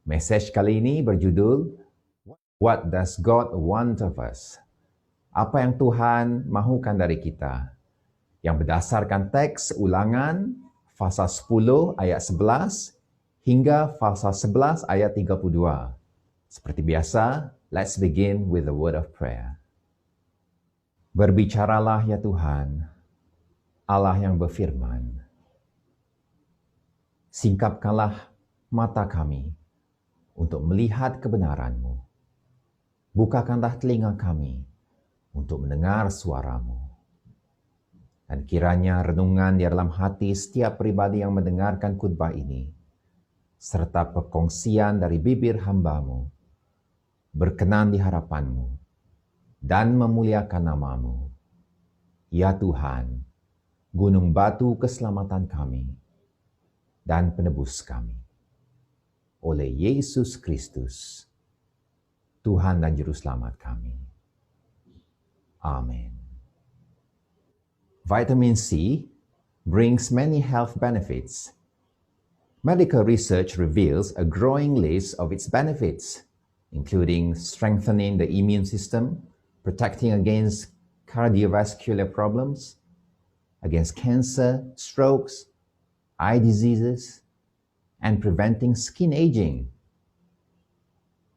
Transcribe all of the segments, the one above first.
Message kali ini berjudul What Does God Want of Us? Apa yang Tuhan mahukan dari kita? Yang berdasarkan teks Ulangan pasal 10 ayat 11 hingga pasal 11 ayat 32. Seperti biasa, let's begin with the word of prayer. Berbicaralah ya Tuhan, Allah yang berfirman. Singkapkanlah mata kami untuk melihat kebenaran-Mu. Bukakanlah telinga kami untuk mendengar suara-Mu. Dan kiranya renungan di dalam hati setiap pribadi yang mendengarkan khotbah ini, serta perkongsian dari bibir hamba-Mu, berkenan di hadapan-Mu, dan memuliakan nama-Mu. Ya Tuhan, gunung batu keselamatan kami, dan penebus kami. Oleh Yesus Kristus, Tuhan dan Juru Selamat kami. Amin. Vitamin C brings many health benefits. Medical research reveals a growing list of its benefits, including strengthening the immune system, protecting against cardiovascular problems, against cancer, strokes, eye diseases, and preventing skin aging.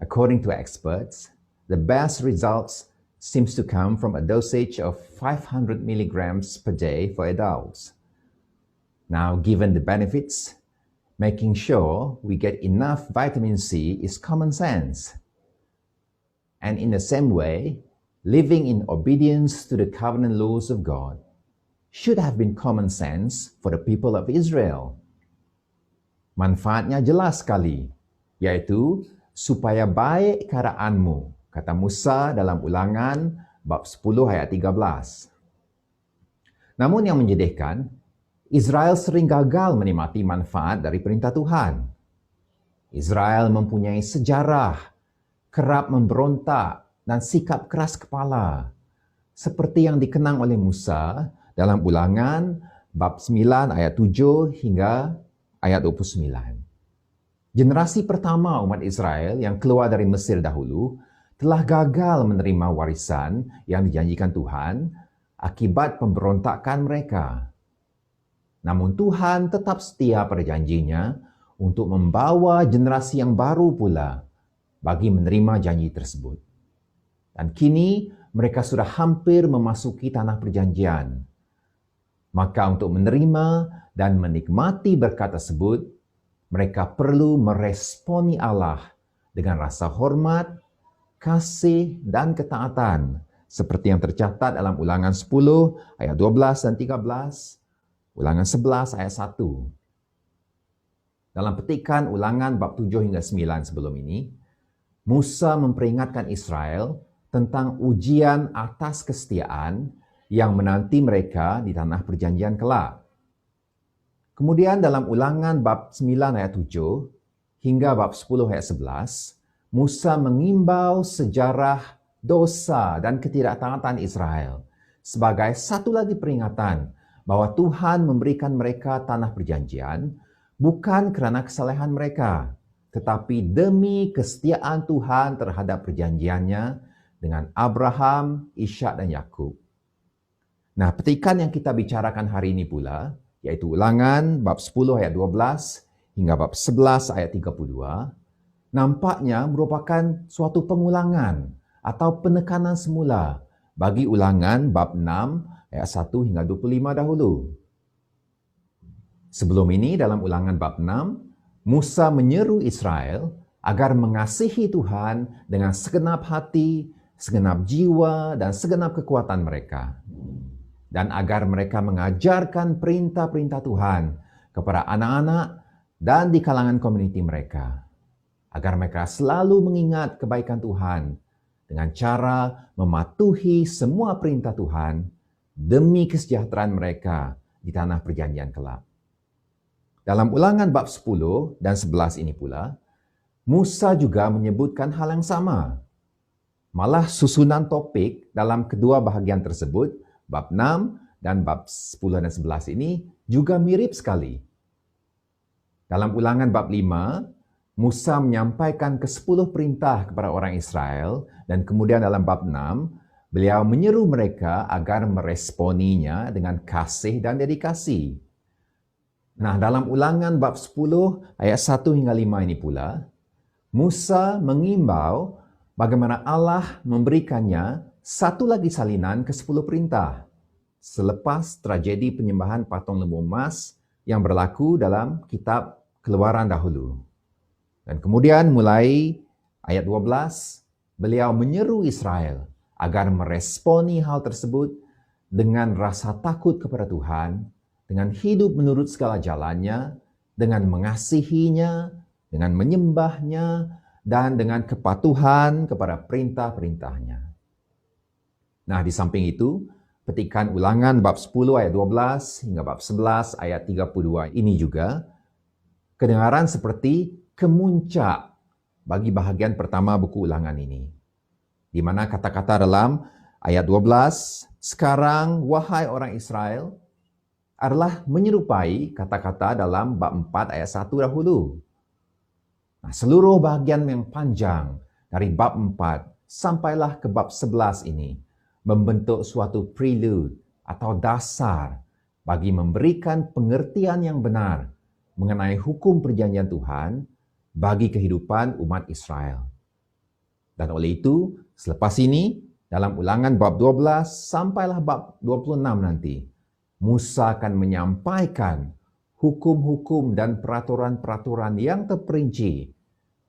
According to experts, the best results seems to come from a dosage of 500 milligrams per day for adults. Now, given the benefits, making sure we get enough vitamin C is common sense. And in the same way, living in obedience to the covenant laws of God should have been common sense for the people of Israel. Manfaatnya jelas sekali, yaitu supaya baik keadaanmu, kata Musa dalam Ulangan bab 10 ayat 13. Namun yang menyedihkan, Israel sering gagal menikmati manfaat dari perintah Tuhan. Israel mempunyai sejarah kerap memberontak dan sikap keras kepala, seperti yang dikenang oleh Musa dalam Ulangan bab 9 ayat 7 hingga ayat 29. Generasi pertama umat Israel yang keluar dari Mesir dahulu telah gagal menerima warisan yang dijanjikan Tuhan akibat pemberontakan mereka. Namun Tuhan tetap setia pada janjinya untuk membawa generasi yang baru pula bagi menerima janji tersebut. Dan kini mereka sudah hampir memasuki tanah perjanjian. Maka untuk menerima dan menikmati berkat tersebut, mereka perlu meresponi Allah dengan rasa hormat, kasih, dan ketaatan, seperti yang tercatat dalam Ulangan 10 ayat 12 dan 13, Ulangan 11 ayat 1. Dalam petikan Ulangan bab 7 hingga 9 sebelum ini, Musa memperingatkan Israel tentang ujian atas kesetiaan yang menanti mereka di tanah perjanjian kelak. Kemudian dalam Ulangan bab 9 ayat 7 hingga bab 10 ayat 11, Musa mengimbau sejarah dosa dan ketidaktaatan Israel sebagai satu lagi peringatan bahwa Tuhan memberikan mereka tanah perjanjian bukan kerana kesalahan mereka, tetapi demi kesetiaan Tuhan terhadap perjanjiannya dengan Abraham, Ishak, dan Yakub. Nah, petikan yang kita bicarakan hari ini pula, yaitu Ulangan bab 10 ayat 12 hingga bab 11 ayat 32, nampaknya merupakan suatu pengulangan atau penekanan semula bagi Ulangan bab 6 ayat 1 hingga 25 dahulu. Sebelum ini dalam Ulangan bab 6, Musa menyeru Israel agar mengasihi Tuhan dengan segenap hati, segenap jiwa, dan segenap kekuatan mereka. Dan agar mereka mengajarkan perintah-perintah Tuhan kepada anak-anak dan di kalangan komuniti mereka. Agar mereka selalu mengingat kebaikan Tuhan dengan cara mematuhi semua perintah Tuhan demi kesejahteraan mereka di tanah perjanjian kelak. Dalam Ulangan bab 10 dan 11 ini pula, Musa juga menyebutkan hal yang sama. Malah susunan topik dalam kedua bahagian tersebut, bab 6 dan bab 10 dan 11 ini juga mirip sekali. Dalam Ulangan bab 5, Musa menyampaikan ke-10 perintah kepada orang Israel dan kemudian dalam bab 6, beliau menyeru mereka agar meresponinya dengan kasih dan dedikasi. Nah, dalam Ulangan bab 10 ayat 1 hingga 5 ini pula, Musa mengimbau bagaimana Allah memberikannya satu lagi salinan ke-10 perintah selepas tragedi penyembahan patung lembu emas yang berlaku dalam kitab Keluaran dahulu. Dan kemudian mulai ayat 12, beliau menyeru Israel agar meresponi hal tersebut dengan rasa takut kepada Tuhan, dengan hidup menurut segala jalannya, dengan mengasihinya, dengan menyembahnya, dan dengan kepatuhan kepada perintah-perintahnya. Nah, di samping itu, petikan Ulangan bab 10 ayat 12 hingga bab 11 ayat 32 ini juga kedengaran seperti kemuncak bagi bahagian pertama buku Ulangan ini, di mana kata-kata dalam ayat 12, sekarang wahai orang Israel, adalah menyerupai kata-kata dalam bab 4 ayat 1 dahulu. Nah, seluruh bahagian yang panjang dari bab 4 sampailah ke bab 11 ini membentuk suatu prelude atau dasar bagi memberikan pengertian yang benar mengenai hukum perjanjian Tuhan bagi kehidupan umat Israel. Dan oleh itu, selepas ini, dalam Ulangan bab 12 sampailah bab 26 nanti, Musa akan menyampaikan hukum-hukum dan peraturan-peraturan yang terperinci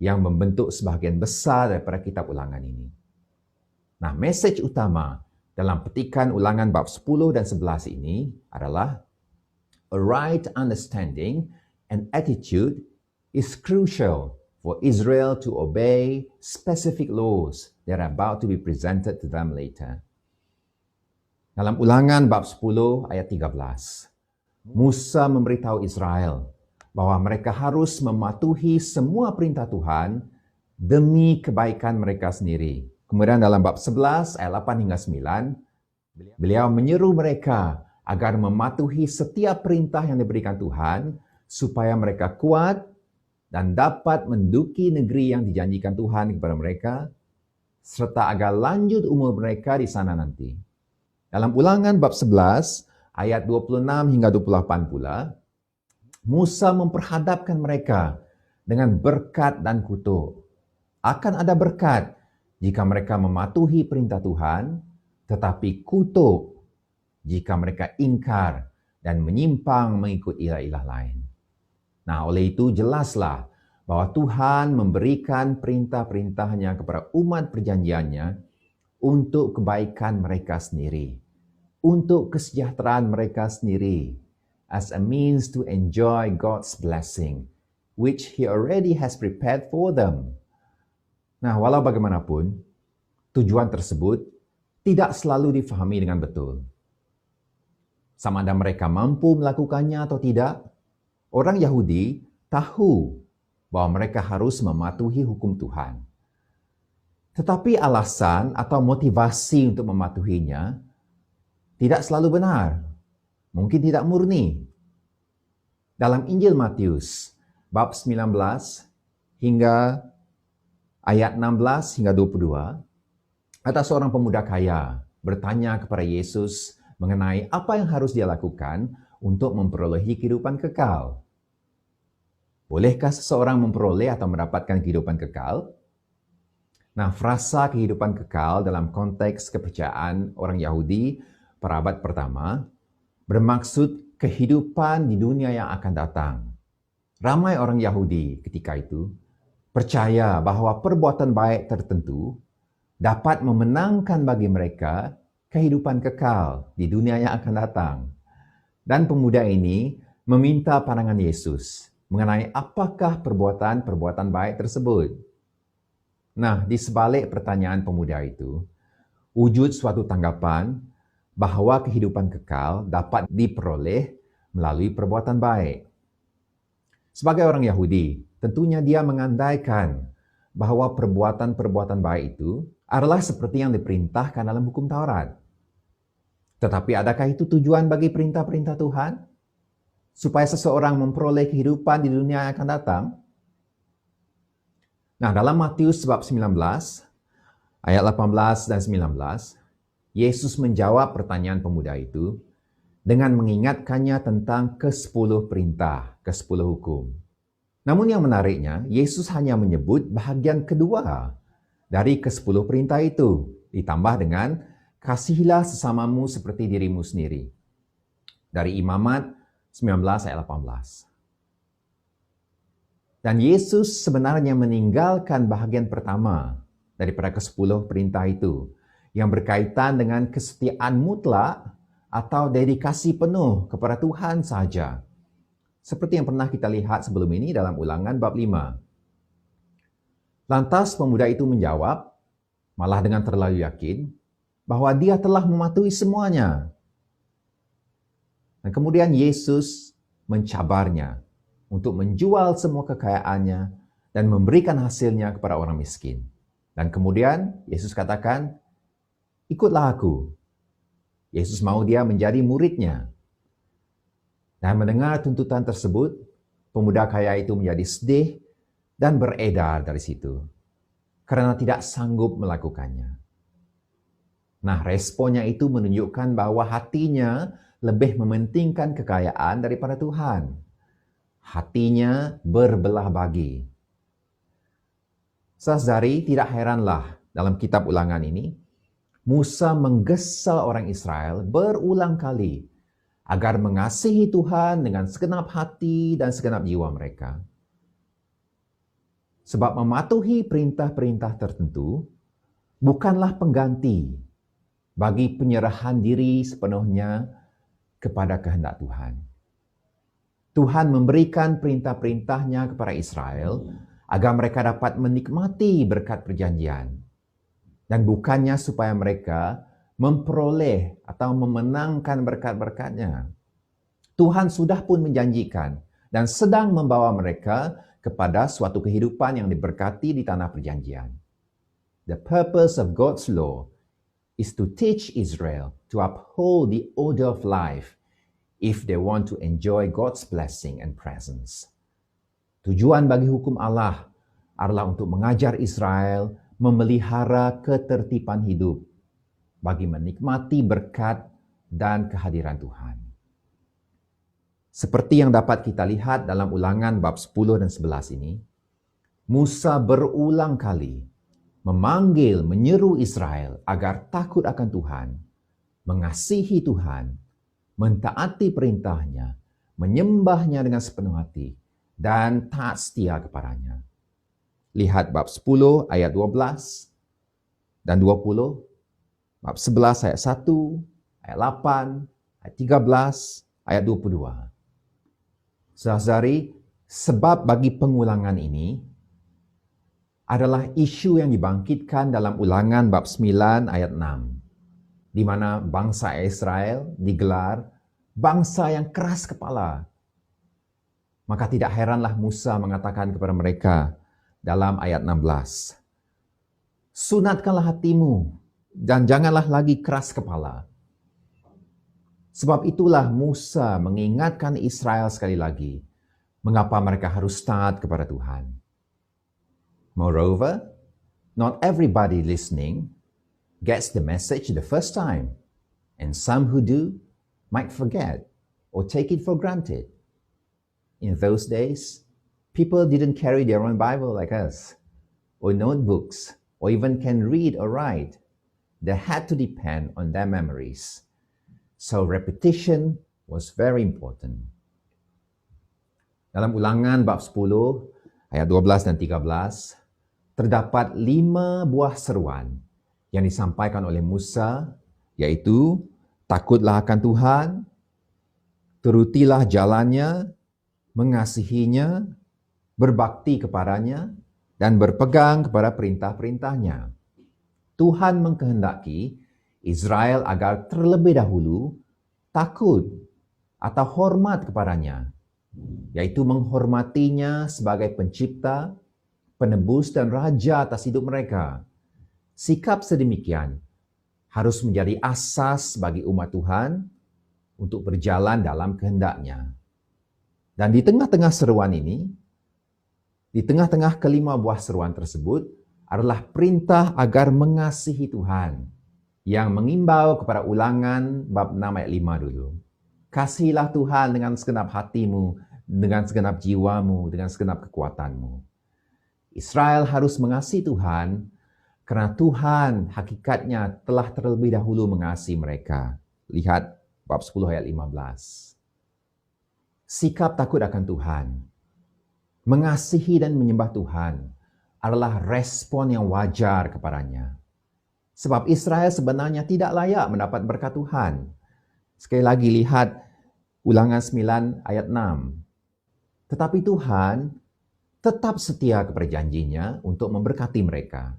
yang membentuk sebahagian besar daripada kitab Ulangan ini. Nah, mesej utama dalam petikan Ulangan bab 10 dan 11 ini adalah a right understanding and attitude is crucial for Israel to obey specific laws that are about to be presented to them later. Dalam Ulangan bab 10 ayat 13, Musa memberitahu Israel bahwa mereka harus mematuhi semua perintah Tuhan demi kebaikan mereka sendiri. Kemudian dalam bab 11 ayat 8 hingga 9, beliau menyeru mereka agar mematuhi setiap perintah yang diberikan Tuhan supaya mereka kuat dan dapat menduduki negeri yang dijanjikan Tuhan kepada mereka serta agar lanjut umur mereka di sana nanti. Dalam Ulangan bab 11 ayat 26 hingga 28 pula, Musa memperhadapkan mereka dengan berkat dan kutuk. Akan ada berkat jika mereka mematuhi perintah Tuhan, tetapi kutuk jika mereka ingkar dan menyimpang mengikut ilah-ilah lain. Nah, oleh itu jelaslah bahwa Tuhan memberikan perintah-perintahnya kepada umat perjanjiannya untuk kebaikan mereka sendiri, untuk kesejahteraan mereka sendiri, as a means to enjoy God's blessing, which He already has prepared for them. Nah, walau bagaimanapun, tujuan tersebut tidak selalu difahami dengan betul. Sama ada mereka mampu melakukannya atau tidak, orang Yahudi tahu bahwa mereka harus mematuhi hukum Tuhan. Tetapi alasan atau motivasi untuk mematuhinya tidak selalu benar, mungkin tidak murni. Dalam Injil Matius, bab 19 hingga ayat 16 hingga 22, ada seorang pemuda kaya bertanya kepada Yesus mengenai apa yang harus dia lakukan untuk memperolehi kehidupan kekal. Bolehkah seseorang memperoleh atau mendapatkan kehidupan kekal? Nah, frasa kehidupan kekal dalam konteks kepercayaan orang Yahudi pada abad pertama bermaksud kehidupan di dunia yang akan datang. Ramai orang Yahudi ketika itu percaya bahwa perbuatan baik tertentu dapat memenangkan bagi mereka kehidupan kekal di dunia yang akan datang. Dan pemuda ini meminta pandangan Yesus mengenai apakah perbuatan-perbuatan baik tersebut. Nah, di sebalik pertanyaan pemuda itu, wujud suatu tanggapan bahwa kehidupan kekal dapat diperoleh melalui perbuatan baik. Sebagai orang Yahudi, tentunya dia mengandaikan bahwa perbuatan-perbuatan baik itu adalah seperti yang diperintahkan dalam hukum Taurat. Tetapi adakah itu tujuan bagi perintah-perintah Tuhan? Supaya seseorang memperoleh kehidupan di dunia yang akan datang? Nah, dalam Matius bab 19, ayat 18 dan 19, Yesus menjawab pertanyaan pemuda itu dengan mengingatkannya tentang ke-10 perintah, ke-10 hukum. Namun yang menariknya, Yesus hanya menyebut bahagian kedua dari ke-10 perintah itu, ditambah dengan kasihilah sesamamu seperti dirimu sendiri. Dari Imamat 19 ayat 18. Dan Yesus sebenarnya meninggalkan bahagian pertama daripada ke-10 perintah itu, yang berkaitan dengan kesetiaan mutlak atau dedikasi penuh kepada Tuhan saja. Seperti yang pernah kita lihat sebelum ini dalam Ulangan bab 5. Lantas pemuda itu menjawab, malah dengan terlalu yakin, bahwa dia telah mematuhi semuanya. Dan kemudian Yesus mencabarnya untuk menjual semua kekayaannya dan memberikan hasilnya kepada orang miskin. Dan kemudian Yesus katakan, ikutlah aku. Yesus mau dia menjadi muridnya. Dan mendengar tuntutan tersebut, pemuda kaya itu menjadi sedih dan beredar dari situ karena tidak sanggup melakukannya. Nah, responnya itu menunjukkan bahwa hatinya lebih mementingkan kekayaan daripada Tuhan. Hatinya berbelah bagi. Saudari, tidak heranlah dalam kitab Ulangan ini, Musa menggesal orang Israel berulang kali agar mengasihi Tuhan dengan segenap hati dan segenap jiwa mereka. Sebab mematuhi perintah-perintah tertentu bukanlah pengganti bagi penyerahan diri sepenuhnya kepada kehendak Tuhan. Tuhan memberikan perintah-perintahnya kepada Israel agar mereka dapat menikmati berkat perjanjian. Dan bukannya supaya mereka memperoleh atau memenangkan berkat-berkatnya. Tuhan sudah pun menjanjikan dan sedang membawa mereka kepada suatu kehidupan yang diberkati di tanah perjanjian. The purpose of God's law is to teach Israel to uphold the order of life if they want to enjoy God's blessing and presence. Tujuan bagi hukum Allah adalah untuk mengajar Israel memelihara ketertiban hidup bagi menikmati berkat dan kehadiran Tuhan. Seperti yang dapat kita lihat dalam Ulangan bab 10 dan 11 ini, Musa berulang kali memanggil, menyeru Israel agar takut akan Tuhan, mengasihi Tuhan, mentaati perintahnya, menyembahnya dengan sepenuh hati, dan taat setia kepadanya. Lihat bab 10 ayat 12 dan 20, bab 11 ayat 1, ayat 8, ayat 13, ayat 22. Saudari, sebab bagi pengulangan ini adalah isu yang dibangkitkan dalam Ulangan bab 9 ayat 6. Di mana bangsa Israel digelar bangsa yang keras kepala. Maka tidak heranlah Musa mengatakan kepada mereka dalam ayat 16, sunatkanlah hatimu dan janganlah lagi keras kepala. Sebab itulah Musa mengingatkan Israel sekali lagi mengapa mereka harus taat kepada Tuhan. Moreover, not everybody listening gets the message the first time, and some who do might forget or take it for granted. In those days, people didn't carry their own Bible like us, or notebooks, or even can read or write. They had to depend on their memories. So repetition was very important. Dalam Ulangan bab 10, ayat 12 dan 13, terdapat 5 buah seruan yang disampaikan oleh Musa, yaitu takutlah akan Tuhan, turutilah jalannya, mengasihinya, berbakti kepadanya, dan berpegang kepada perintah-perintahnya. Tuhan mengkehendaki Israel agar terlebih dahulu takut atau hormat kepadanya, yaitu menghormatinya sebagai pencipta, penebus dan raja atas hidup mereka. Sikap sedemikian harus menjadi asas bagi umat Tuhan untuk berjalan dalam kehendaknya. Dan di tengah-tengah seruan ini, Di tengah-tengah kelima buah seruan tersebut adalah perintah agar mengasihi Tuhan yang mengimbau kepada Ulangan bab 6 ayat 5 dulu. Kasihilah Tuhan dengan segenap hatimu, dengan segenap jiwamu, dengan segenap kekuatanmu. Israel harus mengasihi Tuhan karena Tuhan hakikatnya telah terlebih dahulu mengasihi mereka. Lihat bab 10 ayat 15. Sikap takut akan Tuhan, mengasihi dan menyembah Tuhan adalah respon yang wajar kepadanya. Sebab Israel sebenarnya tidak layak mendapat berkat Tuhan. Sekali lagi lihat Ulangan 9 ayat 6. Tetapi Tuhan tetap setia kepada janjinya untuk memberkati mereka.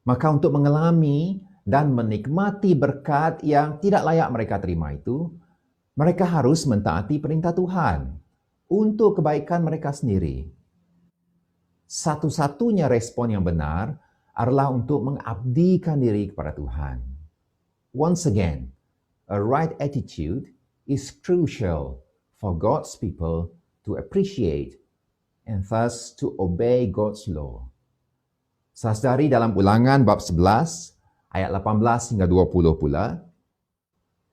Maka untuk mengalami dan menikmati berkat yang tidak layak mereka terima itu, mereka harus mentaati perintah Tuhan untuk kebaikan mereka sendiri. Satu-satunya respon yang benar adalah untuk mengabdikan diri kepada Tuhan. Once again, a right attitude is crucial for God's people to appreciate and thus to obey God's law. Saudari dalam Ulangan bab 11 ayat 18 hingga 20 pula,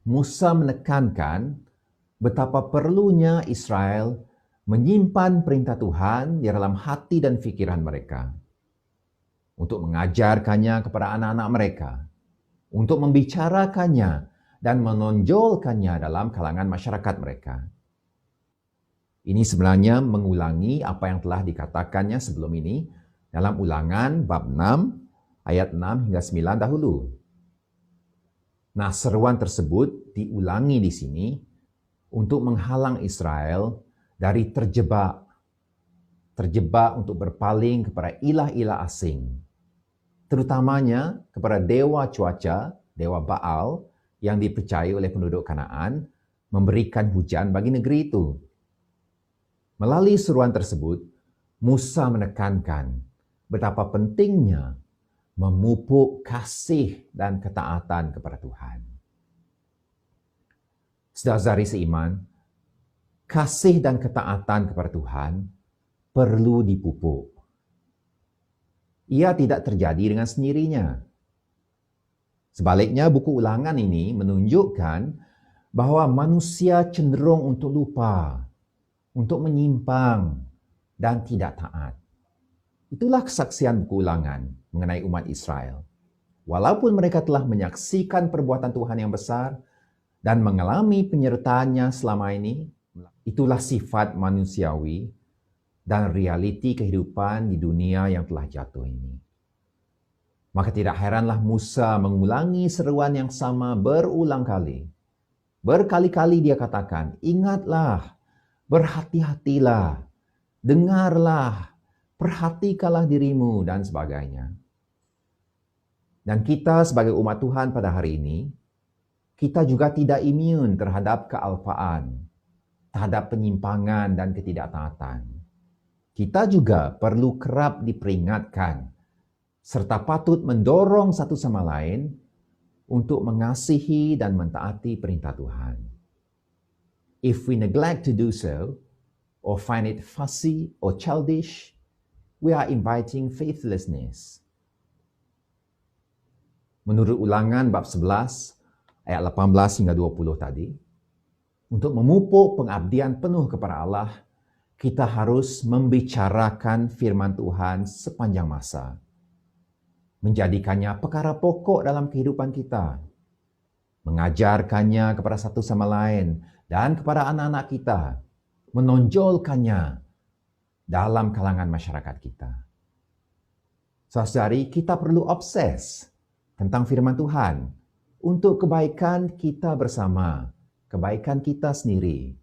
Musa menekankan betapa perlunya Israel menyimpan perintah Tuhan di dalam hati dan fikiran mereka, untuk mengajarkannya kepada anak-anak mereka, untuk membicarakannya dan menonjolkannya dalam kalangan masyarakat mereka. Ini sebenarnya mengulangi apa yang telah dikatakannya sebelum ini dalam Ulangan bab 6 ayat 6 hingga 9 dahulu. Nah, seruan tersebut diulangi di sini untuk menghalang Israel dari terjebak untuk berpaling kepada ilah-ilah asing, terutamanya kepada dewa cuaca, dewa Baal yang dipercayai oleh penduduk Kanaan memberikan hujan bagi negeri itu. Melalui seruan tersebut, Musa menekankan betapa pentingnya memupuk kasih dan ketaatan kepada Tuhan. Saudara-saudari seiman, kasih dan ketaatan kepada Tuhan perlu dipupuk. Ia tidak terjadi dengan sendirinya. Sebaliknya, buku Ulangan ini menunjukkan bahwa manusia cenderung untuk lupa, untuk menyimpang, dan tidak taat. Itulah kesaksian buku Ulangan mengenai umat Israel. Walaupun mereka telah menyaksikan perbuatan Tuhan yang besar dan mengalami penyertaannya selama ini, itulah sifat manusiawi dan realiti kehidupan di dunia yang telah jatuh ini. Maka tidak heranlah Musa mengulangi seruan yang sama berulang kali. Berkali-kali dia katakan, ingatlah, berhati-hatilah, dengarlah, perhatikanlah dirimu, dan sebagainya. Dan kita sebagai umat Tuhan pada hari ini, kita juga tidak imun terhadap kealpaan, terhadap penyimpangan dan ketidaktaatan. Kita juga perlu kerap diperingatkan, serta patut mendorong satu sama lain untuk mengasihi dan mentaati perintah Tuhan. If we neglect to do so, or find it fussy or childish, we are inviting faithlessness. Menurut Ulangan bab 11 ayat 18 hingga 20 tadi, untuk memupuk pengabdian penuh kepada Allah, kita harus membicarakan firman Tuhan sepanjang masa, menjadikannya perkara pokok dalam kehidupan kita, mengajarkannya kepada satu sama lain dan kepada anak-anak kita, menonjolkannya dalam kalangan masyarakat kita. Saudari, kita perlu obses tentang firman Tuhan untuk kebaikan kita bersama, kebaikan kita sendiri.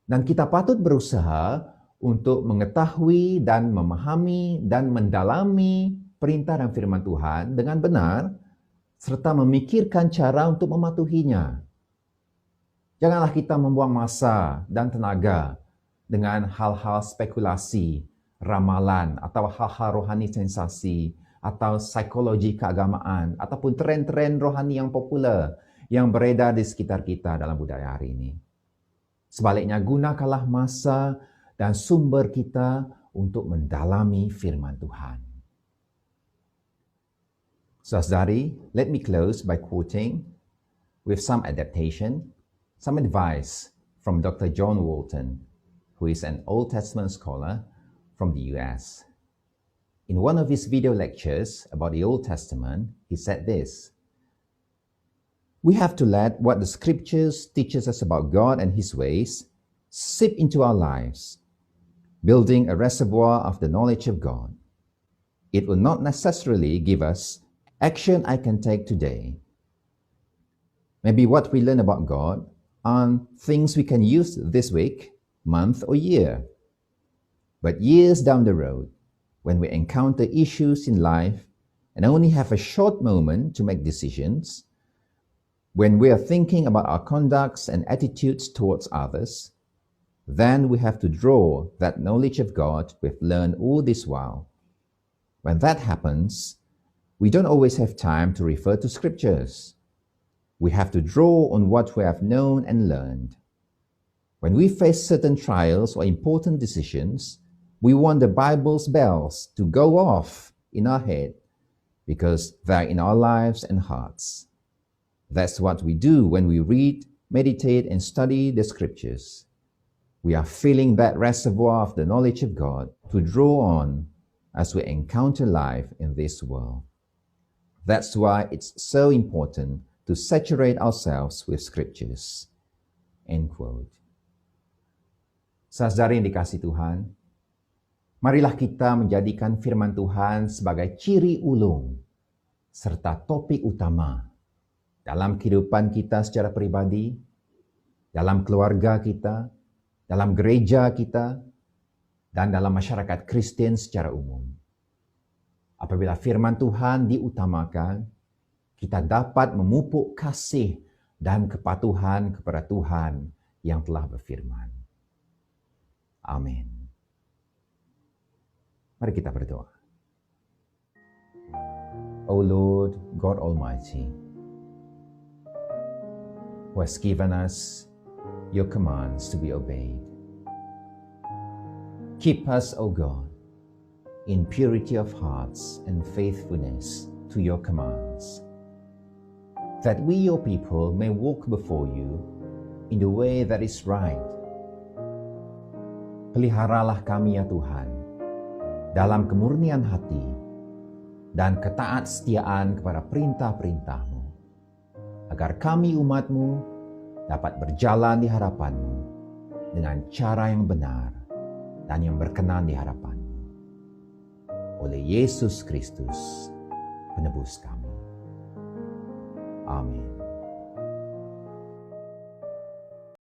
Dan kita patut berusaha untuk mengetahui dan memahami dan mendalami perintah dan firman Tuhan dengan benar, serta memikirkan cara untuk mematuhinya. Janganlah kita membuang masa dan tenaga dengan hal-hal spekulasi, ramalan, atau hal-hal rohani sensasi, atau psikologi keagamaan, ataupun tren-tren rohani yang populer yang beredar di sekitar kita dalam budaya hari ini. Sebaliknya, gunakanlah masa dan sumber kita untuk mendalami firman Tuhan. Saudari, let me close by quoting with some adaptation, some advice from Dr. John Walton, who is an Old Testament scholar from the US. In one of his video lectures about the Old Testament, he said this: "We have to let what the scriptures teaches us about God and his ways seep into our lives, building a reservoir of the knowledge of God. It will not necessarily give us action I can take today. Maybe what we learn about God are things we can use this week, month, or year. But years down the road, when we encounter issues in life and only have a short moment to make decisions, when we are thinking about our conducts and attitudes towards others, then we have to draw that knowledge of God we've learned all this while. When that happens, we don't always have time to refer to scriptures. We have to draw on what we have known and learned. When we face certain trials or important decisions, we want the Bible's bells to go off in our head because they're in our lives and hearts. That's what we do when we read, meditate, and study the scriptures. We are filling that reservoir of the knowledge of God to draw on as we encounter life in this world. That's why it's so important to saturate ourselves with scriptures." End quote. Saudari yang dikasihi Tuhan, marilah kita menjadikan firman Tuhan sebagai ciri ulung serta topik utama dalam kehidupan kita secara pribadi, dalam keluarga kita, dalam gereja kita, dan dalam masyarakat Kristen secara umum. Apabila firman Tuhan diutamakan, kita dapat memupuk kasih dan kepatuhan kepada Tuhan yang telah berfirman. Amin. Mari kita berdoa. O Lord God Almighty, who has given us your commands to be obeyed, keep us, O God, in purity of hearts and faithfulness to your commands, that we, your people, may walk before you in the way that is right. Peliharalah kami, ya Tuhan, dalam kemurnian hati dan ketaat-setiaan kepada perintah-perintah-Mu, agar kami umat-Mu dapat berjalan di hadapan-Mu dengan cara yang benar dan yang berkenan di hadapan-Mu. Oleh Yesus Kristus, penebus kami. Amin.